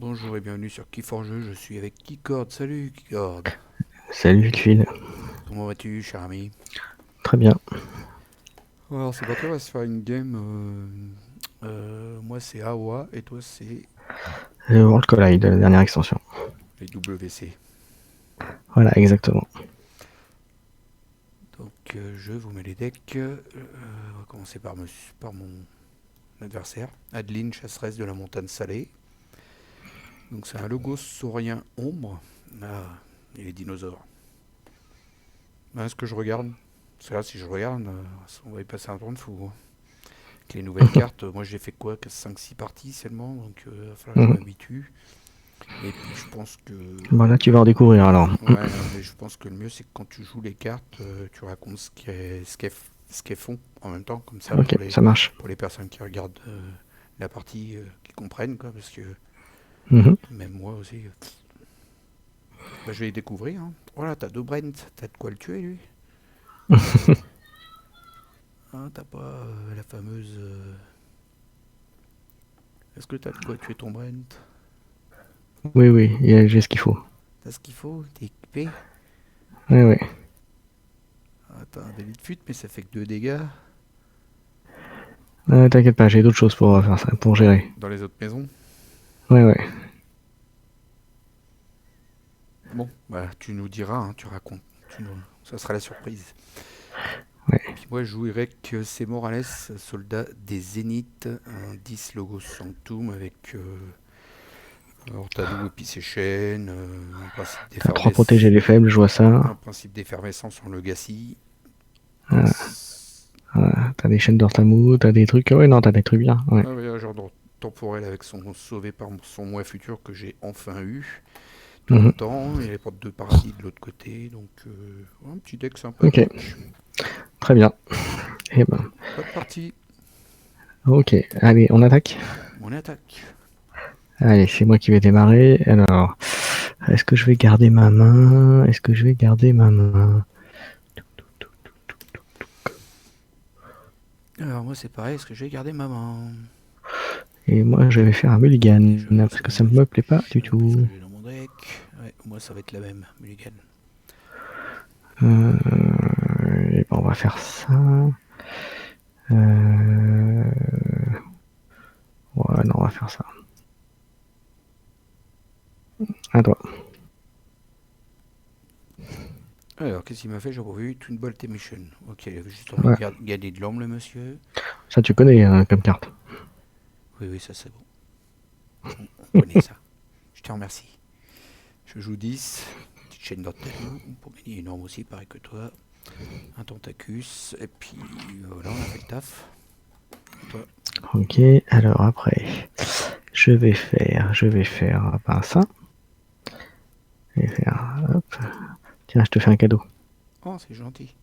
Bonjour et bienvenue sur Keyforge, je suis avec Keycord. Salut Keycord. Salut Tuile. Comment vas-tu, cher ami? Très bien. Alors c'est parti, on va se faire une game. Moi c'est AOA et toi c'est World Collide, la dernière extension. les WC. Voilà, exactement. Donc je vous mets les decks. On va commencer par mon adversaire, Adeline, chasseresse de la montagne salée. Donc c'est un logo saurien ombre. Ah, et les dinosaures. Est-ce que je regarde? Parce que là si je regarde, on va y passer un temps de fou, hein. Avec les nouvelles cartes, moi j'ai fait quoi? 5-6 parties seulement, donc il va falloir que je Mhm. m'habitue. Et puis je pense que... Bon, là, tu vas en découvrir alors. Ouais, mais je pense que le mieux c'est que quand tu joues les cartes, tu racontes ce qu'elles font en même temps, comme ça Ok, ça marche. pour les personnes qui regardent la partie, qui comprennent, quoi, parce que Mhm. même moi aussi, bah, je vais les découvrir, hein. Voilà, t'as deux Brent, t'as de quoi le tuer lui. Hein, t'as pas la fameuse... Est-ce que t'as de quoi tuer ton Brent? Oui, oui, j'ai ce qu'il faut. T'as ce qu'il faut? T'es équipé? Oui, oui. Ah, t'as un délit de fuite, mais ça fait que 2 dégâts T'inquiète pas, j'ai d'autres choses pour faire ça, pour gérer. dans les autres maisons. Ouais, ouais. Bon, bah tu nous diras, hein, tu racontes. Ça sera la surprise. Ouais. Puis moi, je jouerai que c'est Morales, soldat des Zéniths, un 10 logo Sanctum avec Hortadou et puis ses chaînes, T'as 3 protégés les faibles, je vois un ça. principe d'effervescence en legacy. Ah, ah, t'as des chaînes d'Ortamou, t'as des trucs. Ouais, non, t'as des trucs bien. Ouais. Ah oui, un genre de temporel avec son sauvé par son moi futur que j'ai enfin eu. Tout Mhm. content, il y a les portes de paradis de l'autre côté, donc un petit deck Ok, sympathique. très bien. Et ben, Pas de partie, ok. Allez, on attaque. on attaque. Allez, c'est moi qui vais démarrer. Alors, est-ce que je vais garder ma main? Est-ce que je vais garder ma main? Alors moi c'est pareil, est-ce que j'ai gardé ma main? Et moi, je vais faire un mulligan, Déjà une parce que ça seconde, ne me plaît pas je du sais même plus ce que tout. j'ai dans mon deck. Ouais, moi ça va être la même, Mulligan. Euh, et ben, on va faire ça. Euh, ouais, non, on va faire ça. À toi. Alors qu'est-ce qu'il m'a fait? J'ai revu une Bolt Emission. Ok, il avait juste envie de Ouais. gagner de l'homme le monsieur. Ça, tu connais comme carte. Oui, oui, ça c'est bon. On connaît ça. Je te remercie. Je joue 10. Petite chaîne d'Ortalou pour gagner une norme aussi, pareil que toi. Un Tentacus. Et puis voilà, on a fait le taf. À toi. Ok, alors après, je vais faire ben, ça. Je vais faire, hop. Tiens, je te fais un cadeau. Oh, c'est gentil.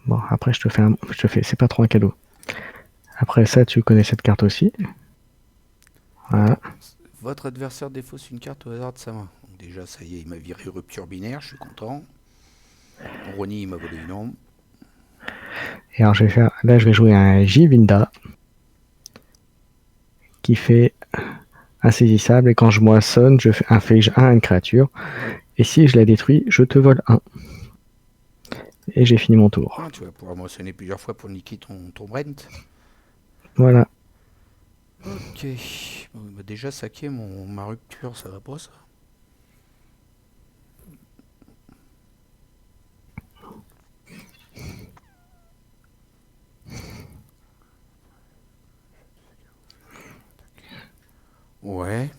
Bon, après, c'est pas trop un cadeau. Après ça, tu connais cette carte aussi. Voilà. Alors, votre adversaire défausse une carte au hasard de sa main. Donc déjà, ça y est, il m'a viré rupture binaire, je suis content. Ronnie, il m'a volé une arme. Et alors, là, je vais jouer un J-Vinda qui fait insaisissable. Et quand je moissonne, je fais inflige 1 à une créature. Et si je la détruis, je te vole 1. Et j'ai fini mon tour. Ah, tu vas pouvoir moissonner plusieurs fois pour niquer ton Brent. Voilà. Ok. Bon, bah déjà, saquer ma rupture, ça va pas ça? Ouais.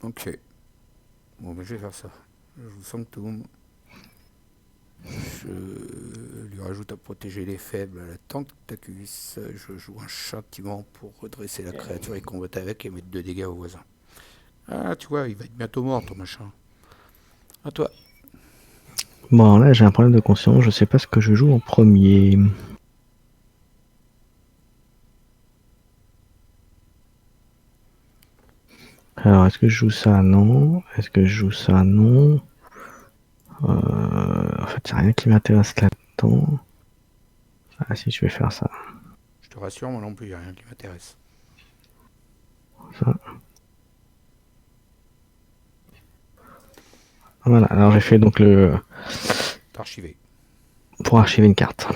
Ok. Bon, bah, je vais faire ça. Je joue Sanctum. Je lui rajoute à protéger les faibles à la Tentacus. Je joue un châtiment pour redresser la créature et combattre avec et mettre 2 dégâts au voisin. Ah, tu vois, il va être bientôt mort ton machin. À toi. Bon, là, j'ai un problème de conscience. Je sais pas ce que je joue en premier. Alors, est-ce que je joue ça? Non. Est-ce que je joue ça? Non. En fait, c'est rien qui m'intéresse là-dedans. Ah, si, je vais faire ça. Je te rassure, moi non plus, il n'y a rien qui m'intéresse. Ça. Voilà, alors j'ai fait donc le... T'as archivé. pour archiver une carte. Ça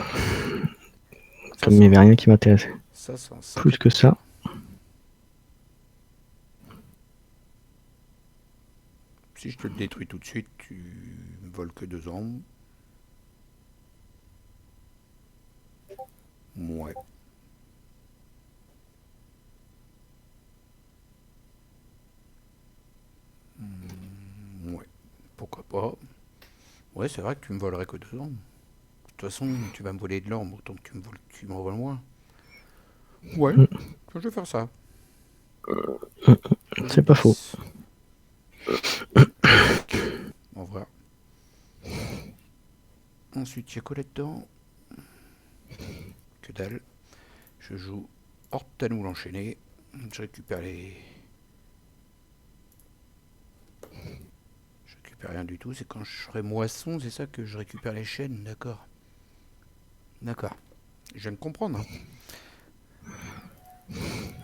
Comme il n'y avait rien qui m'intéressait. Ça, c'est un sacré Plus que coup de cœur. ça, Si je te le détruis tout de suite, tu me voles que 2 ans. Ouais. Ouais. Pourquoi pas. Ouais, c'est vrai que tu me volerais que 2 ans. De toute façon, tu vas me voler de l'or, autant que tu me revoles moins. Ouais, je vais faire ça. Je joue c'est pas faux. 10. Tac. Au revoir. Ensuite, il y a quoi là-dedans? Que dalle. Je joue Hortanou l'enchaîné. Je récupère les... Je récupère rien du tout. C'est quand je serai moisson, c'est ça que je récupère les chaînes. D'accord. D'accord. Je viens de comprendre. Hein.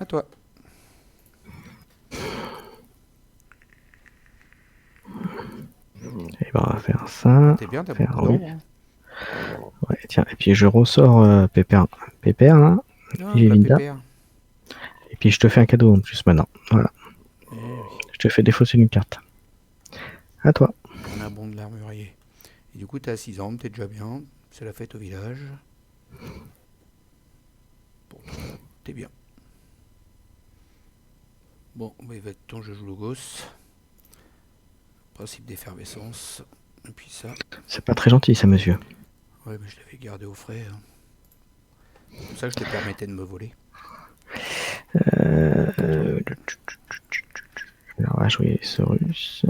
À toi. Et ben on va faire ça. T'es bien, t'as Faire beaucoup oui. d'ombre. Hein. Ouais, tiens, et puis je ressors Pépère. Pépère là. Ah, J'ai bah Linda. pépère. Et puis je te fais un cadeau en plus maintenant. Voilà. Eh oui. Je te fais défausser une carte. À toi. On a bon de l'armurier. Et du coup, t'as 6 ans, t'es déjà bien. C'est la fête au village. Pour toi, t'es bien. Bon, bah, il va être temps que je joue le gosse. Principe d'effervescence. Et puis ça. C'est pas très gentil ça, monsieur. Ouais, mais je l'avais gardé au frais. Hein. C'est pour ça que je te permettais de me voler. Alors on va jouer Saurus.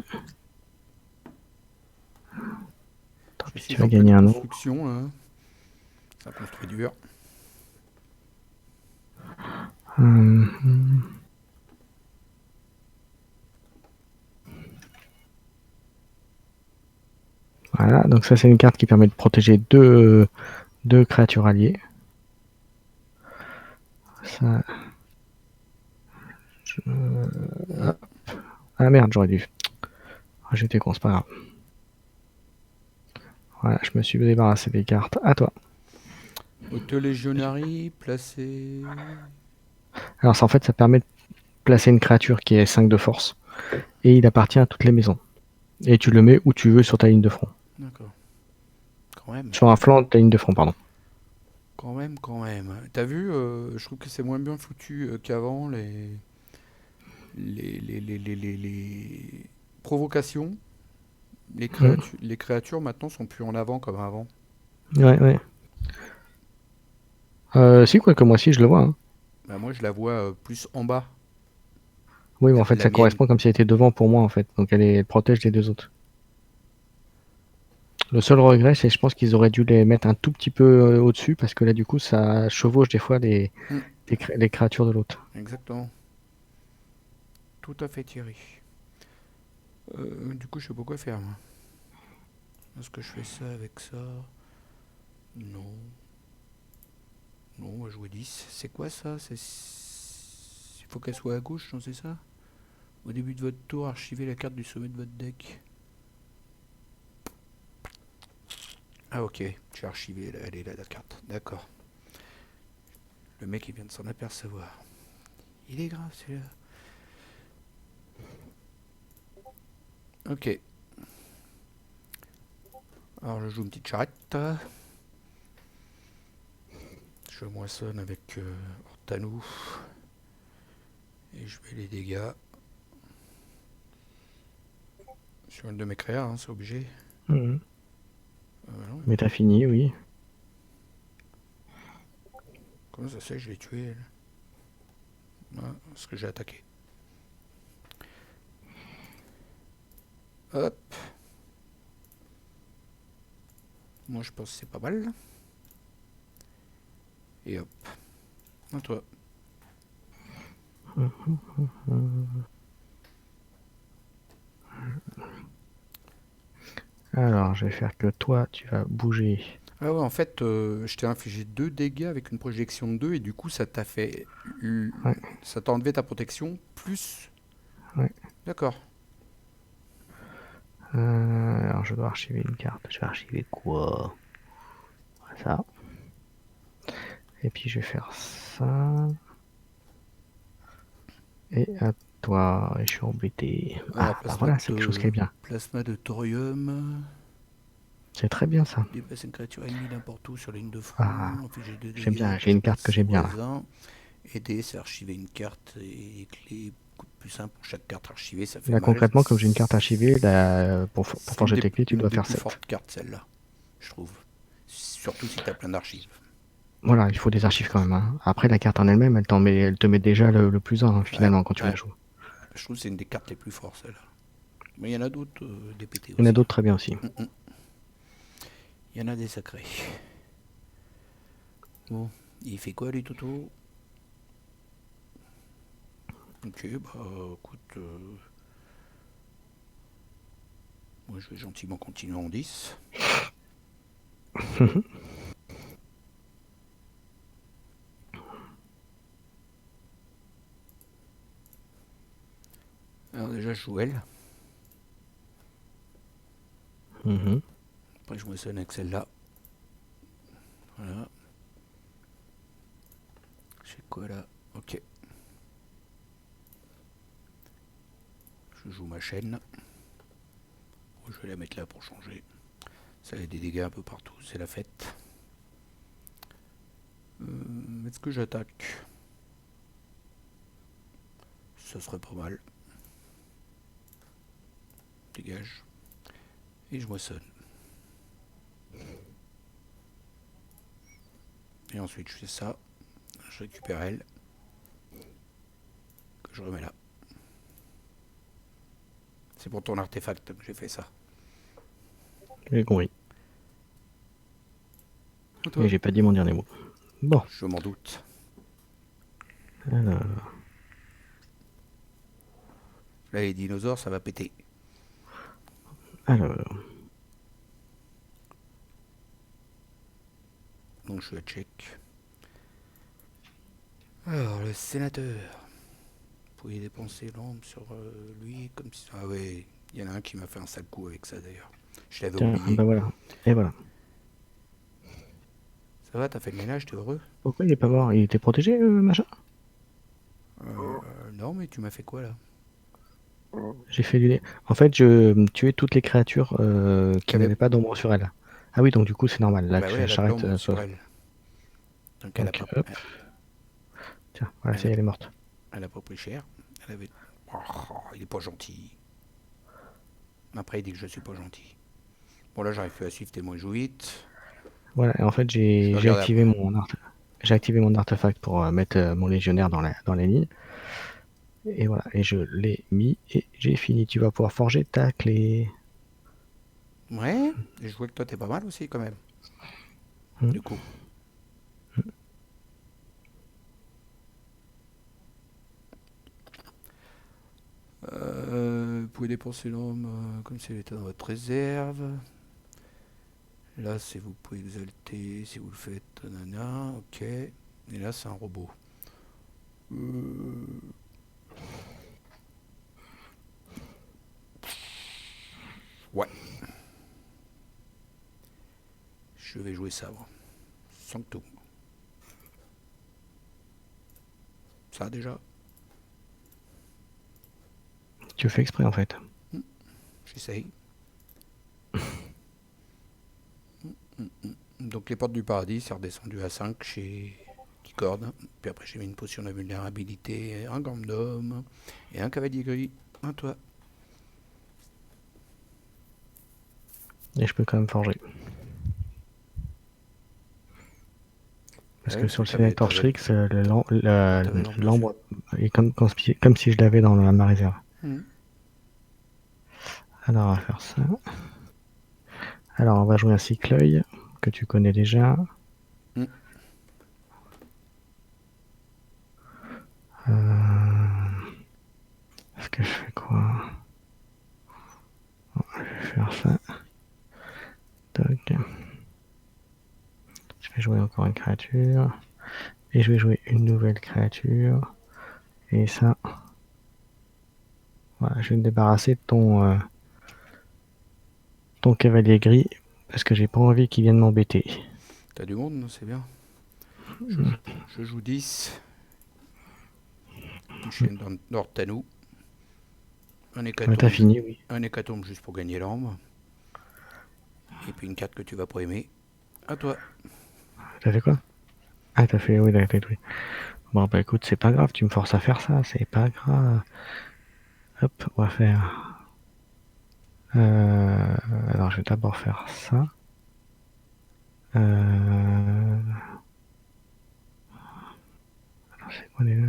Tant Je pis, tu suis vas en pleine gagner un nom. construction. Hein. Ça construit dur. Voilà, donc ça c'est une carte qui permet de protéger deux créatures alliées. Ça... Ah merde, j'aurais dû. J'étais con, c'est pas grave. Voilà, je me suis débarrassé des cartes. À toi. Autolégionary, placé. Alors ça, en fait, ça permet de placer une créature qui est 5 de force. Et il appartient à toutes les maisons. Et tu le mets où tu veux sur ta ligne de front. D'accord. Quand même. Sur un flanc de ta ligne de front, pardon. Quand même, quand même. T'as vu, je trouve que c'est moins bien foutu qu'avant les provocations. Les créatures maintenant sont plus en avant comme avant. Ouais, ouais. Si, quoi que moi aussi, je le vois. Hein. Bah, moi, je la vois plus en bas. Oui, mais en fait, La ça mienne. correspond comme si elle était devant pour moi, en fait. Donc elle protège les deux autres. Le seul regret, c'est je pense qu'ils auraient dû les mettre un tout petit peu au-dessus, parce que là, du coup, ça chevauche des fois Hmm, les créatures de l'autre. exactement. Tout à fait, Thierry. Du coup, je sais pas quoi faire, moi. Est-ce que je fais ça avec ça? Non. Non, on va jouer 10. C'est quoi ça? Il faut qu'elle soit à gauche, non, c'est ça? Au début de votre tour, archivez la carte du sommet de votre deck. Ah ok, j'ai archivé, elle est là la carte. D'accord. Le mec il vient de s'en apercevoir. Il est grave celui-là. Ok. Alors je joue une petite charrette. Je moissonne avec Hortanou. Et je mets les dégâts. Sur une de mes créas, hein, c'est obligé. Mhm. Non. Mais t'as fini, oui. Comment ça se fait que je l'ai tué elle? Ah, parce que j'ai attaqué. Hop. Moi je pense que c'est pas mal. Et hop. À toi. Alors, je vais faire que toi, tu vas bouger. Ah ouais, en fait, je t'ai infligé 2 dégâts avec une projection de 2 et du coup ça t'a fait... Ouais, Ça t'a enlevé ta protection plus... ouais. D'accord. Alors je dois archiver une carte. Je vais archiver quoi? Ça. Et puis je vais faire ça. Et à toi, et je suis embêté. Alors, Ah, bah voilà, c'est quelque chose qui est bien. plasma de thorium. C'est très bien ça. Déplace une créature ennemie n'importe où sur la ligne de Ah, front. Infliger 2 j'aime dégâts bien, quand j'ai je une carte que blesse ses j'aime bien là. voisins. Aider, c'est archiver une carte et clé. Coup de plus 1 pour chaque carte archivée, ça fait Là mal. concrètement, comme j'ai une carte archivée, là, pour C'est forger tes clés, tu une dois des faire plus 7. fortes cartes, celle-là, je trouve. Surtout si t'as plein d'archives. Voilà, il faut des archives quand même, hein. Après, la carte en elle-même, elle te met déjà le plus 1 Ouais, finalement quand tu la ouais. joues. Je trouve que c'est une des cartes les plus fortes, celle-là. Mais il y en a d'autres des pétés Il y en a aussi, hein. d'autres très bien aussi. Il y en a des sacrés. Bon, il fait quoi, lui, Toto? Ok, bah, écoute, moi je vais gentiment continuer en 10. Alors déjà, je joue elle. Mhm. Après, je me sonne avec celle-là. Voilà. J'ai quoi là? Ok. Je joue ma chaîne. Je vais la mettre là pour changer. Ça a des dégâts un peu partout, c'est la fête. Est-ce que j'attaque? Ça serait pas mal. Dégage. Et je moissonne. Et ensuite, je fais ça. Je récupère elle. Que je remets là. C'est pour ton artefact que j'ai fait ça. J'ai compris. Et Et toi? j'ai pas dit mon dernier mot. Bon, Je m'en doute. alors, Là, les dinosaures, ça va péter. alors, Donc, je suis à check. Alors, le sénateur. Vous pouvez dépenser l'ombre sur lui comme si... Ah ouais, il y en a un qui m'a fait un sale coup avec ça d'ailleurs. Je l'avais tiens, oublié. bah voilà. Et voilà. Ça va, t'as fait le ménage, t'es heureux? Pourquoi il est pas mort? Il était protégé, machin? Non, mais tu m'as fait quoi là? J'ai fait du... En fait, je tuais toutes les créatures qui T'avais... n'avaient pas d'ombre sur elles. Ah oui, donc du coup, c'est normal. Là, Bah oui, que elle a de j'arrête. l'ombre sur elle. Donc Donc, hop. Tiens, voilà, elle ça a, y est, elle est morte. elle a pas pris cher. Elle avait... Oh, il est pas gentil. Après, il dit que je suis pas gentil. Bon, là, j'arrive plus à suivre témoin jouite. Voilà, et en fait, Je vais j'ai regarder activé après. j'ai activé mon artefact pour mettre mon légionnaire dans les lignes. Et voilà, et je l'ai mis et j'ai fini. Tu vas pouvoir forger ta clé. Ouais, et je vois que toi, t'es pas mal aussi quand même. Hmm. Du coup. Vous pouvez dépenser l'homme comme si elle était dans votre réserve. Là, c'est vous pouvez exalter si vous le faites. Nanana, ok. Et là, c'est un robot. Euh, ouais, je vais jouer sabre. Sanctum. Ça déjà. Tu fais exprès en fait. J'essaye. Donc les portes du paradis, c'est redescendu à 5 chez Keycord. Puis après j'ai mis une potion de vulnérabilité, un gant d'homme et un cavalier gris. Un toi. Et je peux quand même forger. Parce Ouais, que parce sur que le sélector Strix, t'avais l'ombre dessus. l'ambre est comme si je l'avais dans ma réserve. Hmm. Alors on va faire ça. Alors on va jouer un cycleuil que tu connais déjà. Hmm. Est-ce que je fais quoi? Je vais faire ça. Toc. créature. Et je vais jouer une nouvelle créature. Et ça... Voilà, je vais me débarrasser de ton cavalier gris. Parce que j'ai pas envie qu'il vienne m'embêter. T'as du monde, c'est bien. Je joue 10. Une chaîne d'Ortanou. Un T'as hécatombe, fini, oui. un hécatombe juste pour gagner l'arme. Et puis une carte que tu vas pas aimer. À toi. T'as fait quoi? Ah, t'as fait, oui, t'as fait, oui. Bon, bah écoute, c'est pas grave, tu me forces à faire ça, c'est pas grave. Hop, on va faire... alors, je vais d'abord faire ça. Alors, c'est quoi déjà?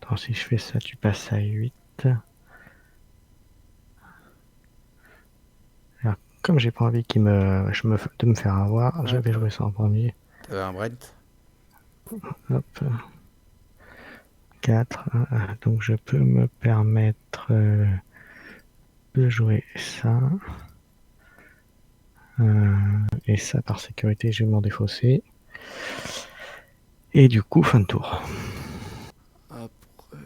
Attends, si je fais ça, tu passes à 8. Alors, comme j'ai pas envie de me faire avoir, je vais jouer ça en premier. T'avais un Brent. Hop. 4. Donc je peux me permettre de jouer ça. Et ça, par sécurité, je vais m'en défausser. Et du coup, fin de tour. Après...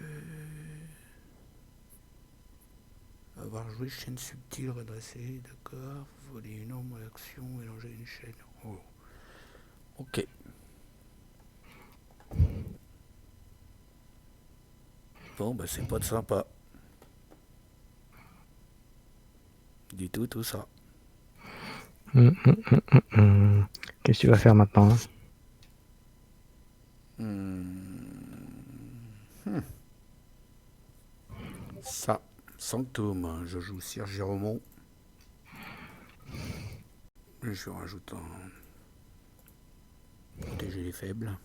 Avoir joué chaîne subtile redressée, d'accord. Voler une arme à l'action, mélanger une chaîne. Oh. Ok. Bon, bah c'est pas de sympa. Du tout ça. Qu'est-ce que tu vas faire maintenant, hein? Ça. Sanctum. Je joue Sir Géromont. Je rajoute un... Protéger les faibles.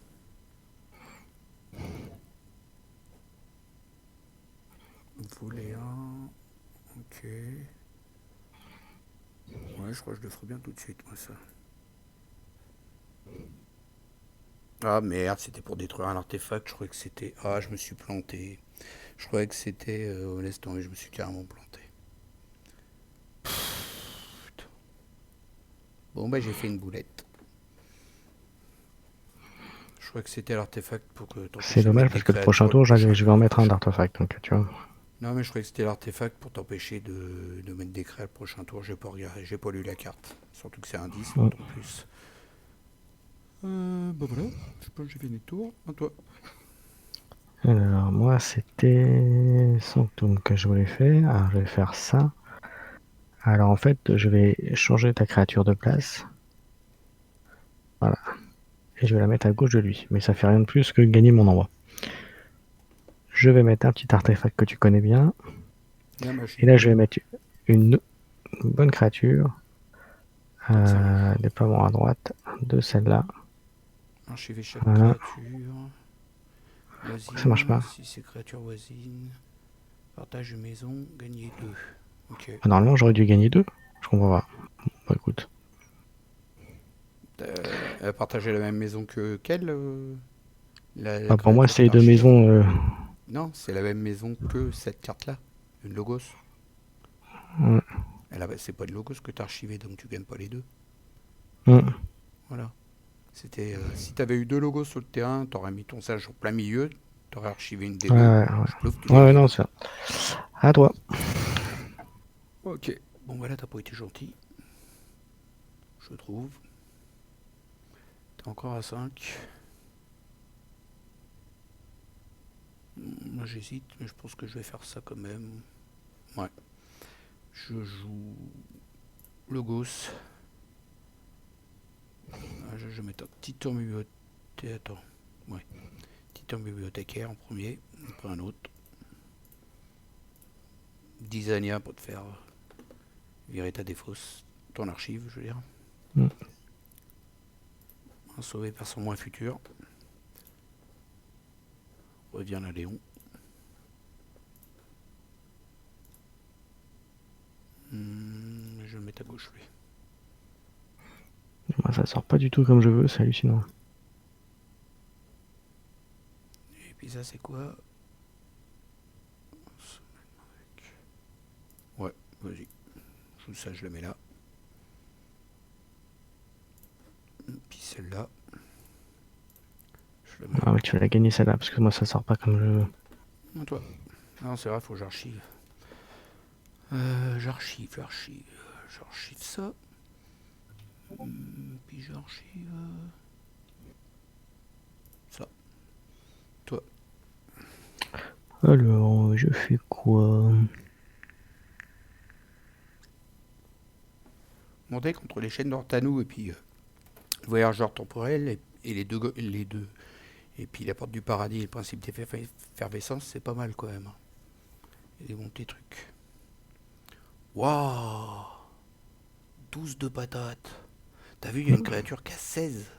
Voler un... Ok. Ouais, je crois que je le ferai bien tout de suite, moi, ça. Ah merde, c'était pour détruire un artefact. Je croyais que c'était... Ah, je me suis planté. Je croyais que c'était... laisse tomber, je me suis carrément planté. Putain. Bon, bah j'ai fait une boulette. Je croyais que c'était l'artefact pour que C'est t'empêches de dommage mettre parce des que le prochain créatures le tour, je prochain. vais en mettre un d'artefact, donc tu vois. Non, mais je croyais que c'était l'artefact pour t'empêcher de mettre des créas le prochain tour. J'ai pas regardé, j'ai pas lu la carte. Surtout que c'est un 10, l'autre en plus. Bah voilà, je pense que j'ai fini le tour. À toi. Alors, moi, c'était Sanctum que je voulais faire. Alors, je vais faire ça. Alors, en fait, je vais changer ta créature de place. Voilà. Et je vais la mettre à gauche de lui. Mais ça fait rien de plus que gagner mon envoi. Je vais mettre un petit artefact que tu connais bien. La machine. Et là, je vais mettre une bonne créature. Ça. Déploiement à droite de celle-là. Archiver chaque Voilà. créature. Ça marche Voisine. pas. Si c'est créature voisine. Partage de maison. Gagner 2. Ok. Normalement, j'aurais dû gagner 2. Je comprends pas. Bon, écoute. Elle a partagé la même maison que qu'elle la Pour moi, créature que c'est t'as deux archivée. maisons. Non, c'est la même maison que cette carte-là. Une Logos. Ouais. C'est pas une Logos que t'as archivé, donc tu gagnes pas les deux. Ouais. Voilà. C'était si t'avais eu deux logos sur le terrain, t'aurais mis ton sage en plein milieu, t'aurais archivé une des deux. Ouais, Plouf, tu ouais. Ouais, gagnais non, deux. c'est ça. À toi. Ok. Bon, voilà, t'as pas été gentil. Je trouve. T'es encore à 5. Moi, j'hésite, mais je pense que je vais faire ça quand même. Ouais. Je joue Logos. Je vais mettre un petit tour bibliothécaire. Attends. Ouais. Petit tour bibliothécaire en premier. Après un autre. Designia pour te faire virer ta défausse. Ton archive, je veux dire. Un sauvé par son moins futur. Revient à Léon. Je vais le mettre à gauche, lui. Moi, ça sort pas du tout comme je veux, c'est hallucinant. Et puis ça, c'est quoi? Ouais, Vas-y. Ça, je le mets là. Puis celle-là. Je le mets. Ah oui, tu vas la gagner celle-là, parce que moi ça sort pas comme je veux. Toi. Non, c'est vrai, faut que j'archive. J'archive ça. Puis j'archive ça. Toi. Alors, je fais quoi? Monter contre les chaînes d'Ortanou et puis le voyageur temporel et les deux. Et puis la porte du paradis et le principe d'effervescence, c'est pas mal quand même. Et des bons petits trucs. Waouh, 12 de patates. T'as vu, il y a une créature qui a 16.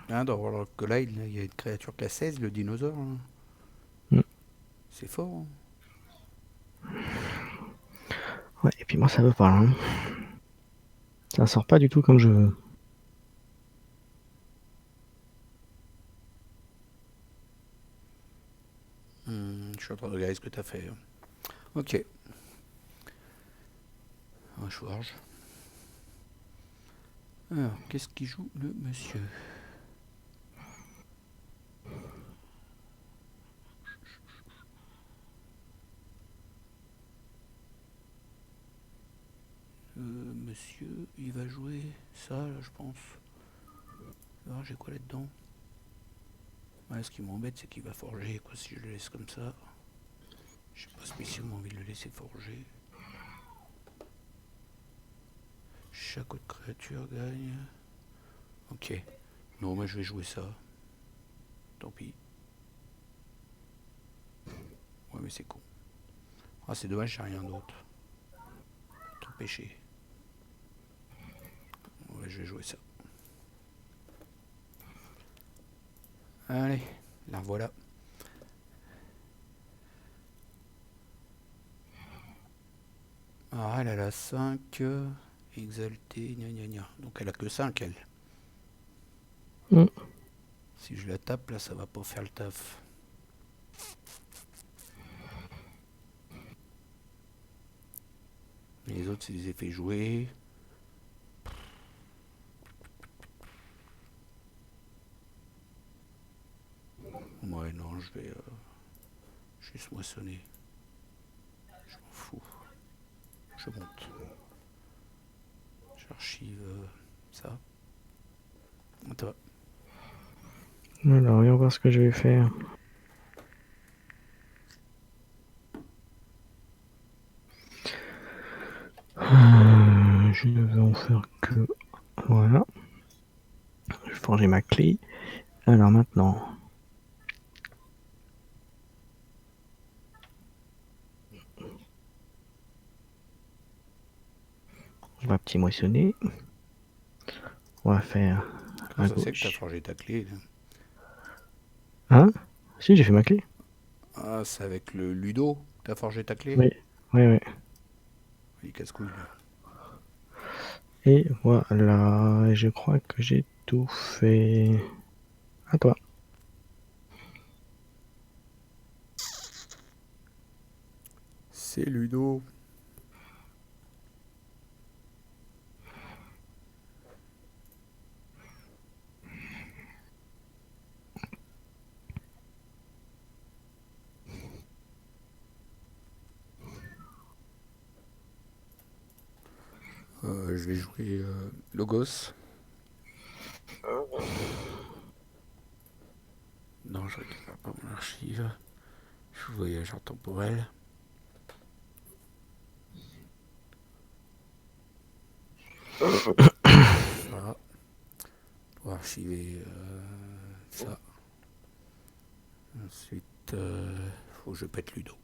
Hein, dans World of Collide, il y a une créature qui a 16, le dinosaure. Hein. Mm. C'est fort. Hein. Ouais, et puis moi ça veut pas. Hein. Ça sort pas du tout comme je veux. Je suis en train de regarder ce que t'as fait. Ok. Un charge. Alors, qu'est-ce qui joue le monsieur? Monsieur, il va jouer ça, là, je pense. Alors, j'ai quoi là-dedans? Ouais, ce qui m'embête, c'est qu'il va forger, quoi, si je le laisse comme ça. J'ai pas spécialement envie de le laisser forger. Chaque autre créature gagne. Ok. Non, moi je vais jouer ça. Tant pis. Ouais, mais c'est con. Ah, c'est dommage, j'ai rien d'autre. Trop péché. Ouais, je vais jouer ça. Allez, la voilà. Ah, elle a 5. Exalté, gna gna gna. Donc elle a que 5, elle. Mm. Si je la tape, là, ça va pas faire le taf. Les autres, c'est des effets joués. Ouais, non, je vais juste moissonner. Je m'en fous. Je monte. J'archive ça. À toi. Alors, voyons voir ce que je vais faire. Je vais en faire que... Voilà. Je vais forger ma clé. Alors maintenant... On va petit moissonner. On va faire Comment à ça c'est que t'as gauche. forgé ta clé là? Hein? Si, j'ai fait ma clé. Ah, c'est avec le Ludo que t'as forgé ta clé? Oui, oui, oui. Il casse-couille là. Et voilà, je crois que j'ai tout fait. À toi. C'est Ludo. Je vais jouer Logos. Non, je récupère pas mon archive. Je suis voyageur temporel. Ça. Pour archiver ça. Ensuite, faut que je pète Ludo.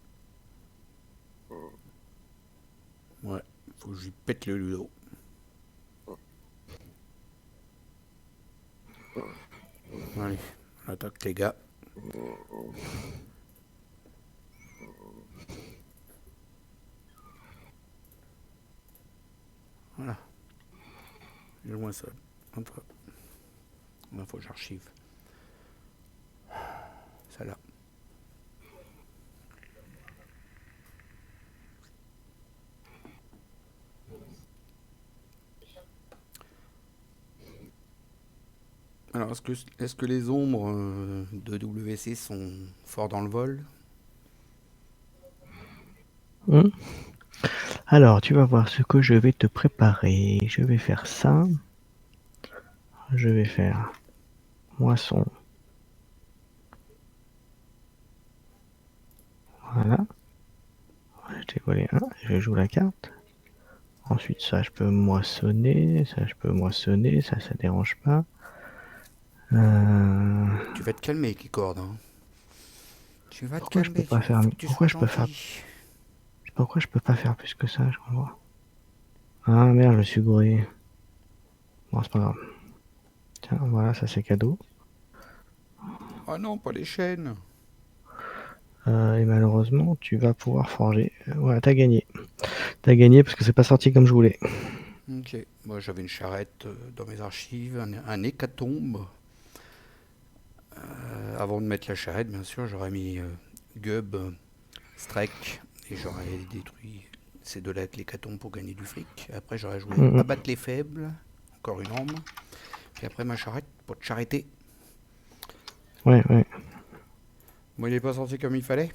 Ouais, faut que j'y pète le Ludo. Allez, on attaque les gars. Voilà. Je moins ça. Hop. Il faut que j'archive. Ça là. Alors, est-ce que les ombres de WC sont forts dans le vol? Hum. Alors, tu vas voir ce que je vais te préparer. Je vais faire ça. Je vais faire moisson. Voilà. Je t'ai collé un. Je joue la carte. Ensuite, ça, je peux moissonner. Ça, je peux moissonner. Ça dérange pas. Tu vas te calmer, Kikord. Hein. Tu vas te Pourquoi je peux calmer. pas faire Faut que tu sois Pourquoi je peux faire gentil. Pourquoi je peux pas faire plus que ça, je comprends. Ah merde, je me suis gouré. Bon, c'est pas grave. Tiens, voilà, ça c'est cadeau. Oh non, pas les chaînes. Et malheureusement, tu vas pouvoir forger. Voilà, t'as gagné. T'as gagné parce que c'est pas sorti comme je voulais. Ok. Moi, j'avais une charrette dans mes archives, un hécatombe. Avant de mettre la charrette, bien sûr, j'aurais mis Gub, Strek, et j'aurais détruit ces deux-là avec l'hécatombe pour gagner du fric. Après, j'aurais joué Mm, mm. Abattre les faibles, encore une arme. Puis après, ma charrette pour te charreter. Ouais. Moi, il est pas sorti comme il fallait.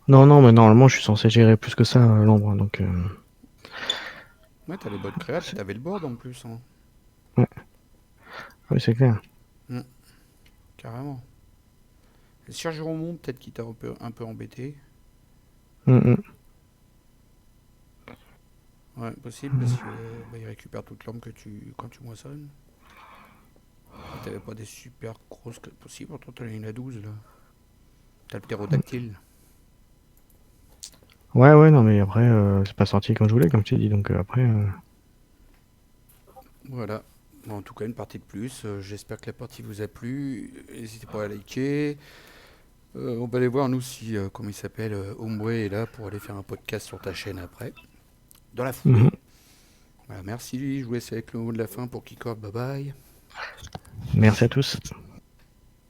Non, mais normalement, je suis censé gérer plus que ça, l'ombre. Donc, Ouais, t'as les bonnes créas, puis t'avais le board en plus. Hein. ouais. Oui, c'est clair. Carrément. Et Serge Romont, peut-être qu'il t'a un peu embêté. Mm. Ouais, possible, parce que il récupère toute l'orme quand tu moissonnes. Et t'avais pas des super grosses que possible, pourtant t'en as une à 12 là. T'as le ptérodactyle. Ouais, non, mais après, c'est pas sorti comme je voulais, comme tu dis. Donc, après. Voilà. Bon, en tout cas, une partie de plus. J'espère que la partie vous a plu. N'hésitez pas à liker. On va aller voir, nous, si, comment il s'appelle, Ombre est là pour aller faire un podcast sur ta chaîne après. Dans la Mhm. foulée. Voilà, merci. Je vous laisse avec le mot de la fin pour Kikord. Bye bye. Merci à tous.